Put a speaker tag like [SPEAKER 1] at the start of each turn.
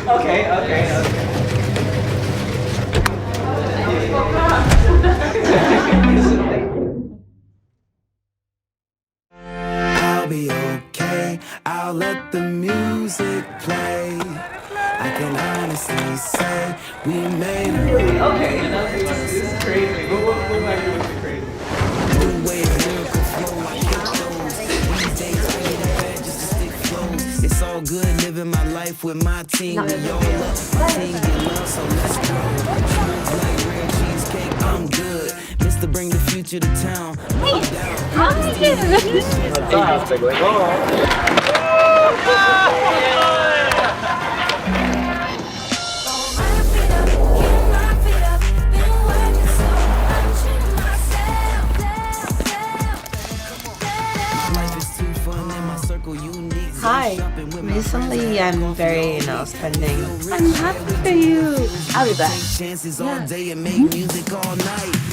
[SPEAKER 1] Okay.
[SPEAKER 2] I'll be okay. I'll let the music play. I can honestly say we made it.
[SPEAKER 1] Okay, this is crazy. What am I doing to crazy?
[SPEAKER 2] New wave, lyrical flow, I hit those. These days, I get it bad just to stick flows. It's all good living my life with my team. We all up, my team get love, so let's go. Smooth like real cheesecake, I'm good. Mr. Bring the future to town. No
[SPEAKER 3] Hi. Recently, I'm very, spending.
[SPEAKER 4] I'm happy for you. I'll be back.
[SPEAKER 2] Chances all day and make music all night.